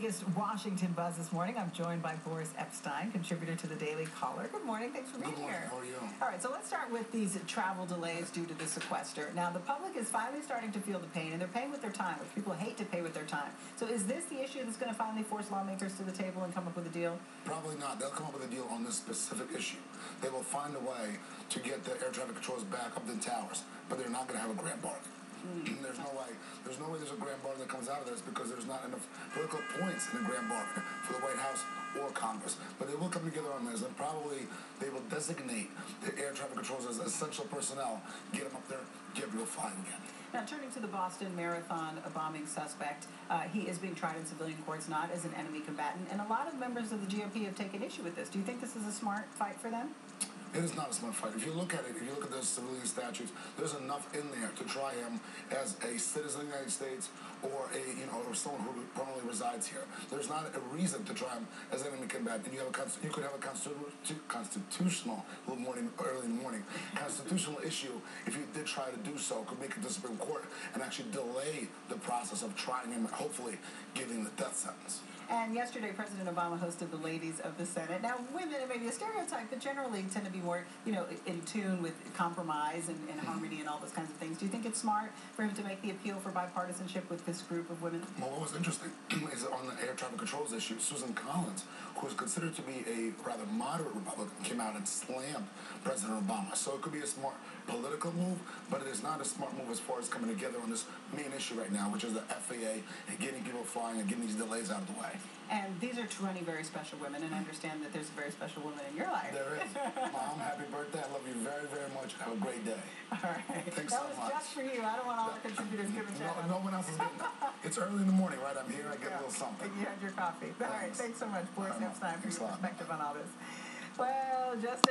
biggest Washington buzz this morning. I'm joined by Boris Epshteyn, contributor to the Daily Caller. Good morning. Thanks for being here. How are you? All right, so let's start with these travel delays due to the sequester. Now, the public is finally starting to feel the pain, and they're paying with their time, which people hate to pay with their time. So is this the issue that's going to finally force lawmakers to the table and come up with a deal? Probably not. They'll come up with a deal on this specific issue. They will find a way to get the air traffic controllers back up the towers, but they're not going to have a grand bargain. There's no way. There's no way there's a grand bargain that comes out of this because there's not enough political points in the grand bargain for the White House or Congress. But they will come together on this, and probably they will designate the air traffic controllers as essential personnel, get them up there, get real flying again. Now, turning to the Boston Marathon bombing suspect, he is being tried in civilian courts, not as an enemy combatant, and a lot of members of the GOP have taken issue with this. Do you think this is a smart fight for them? It is not a smart fight. If you look at it, if you look at the civilian statutes, there's enough in there to try him as a citizen of the United States or or someone who permanently resides here. There's not a reason to try him as an enemy combatant. And you could have a constitutional, early in the morning, constitutional issue if you did try to do so. Could make it to the Supreme Court and actually delay the process of trying him, hopefully giving the death sentence. And yesterday, President Obama hosted the ladies of the Senate. Now, women, it may be a stereotype, but generally tend to be more, in tune with compromise and harmony and all those kinds of things. Do you think it's smart for him to make the appeal for bipartisanship with this group of women? Well, what was interesting is on the air traffic controls issue, Susan Collins, who is considered to be a rather moderate Republican, came out and slammed President Obama. So it could be a smart political move, but it is not a smart move as far as coming together on this main issue right now, which is the FAA and getting people flying and getting these delays out of the way. And these are 20 very special women, and I understand that there's a very special woman in your life. There is. Mom, happy birthday. I love you very, very much. Have a great day. All right. Thanks so much. That was just for you. I don't want all the contributors giving shout outs. No one else is getting that. It's early in the morning, right? I'm here. I get a little something. You had your coffee. All right. Thanks so much, Boris Epshteyn, for your perspective on all this. Well, just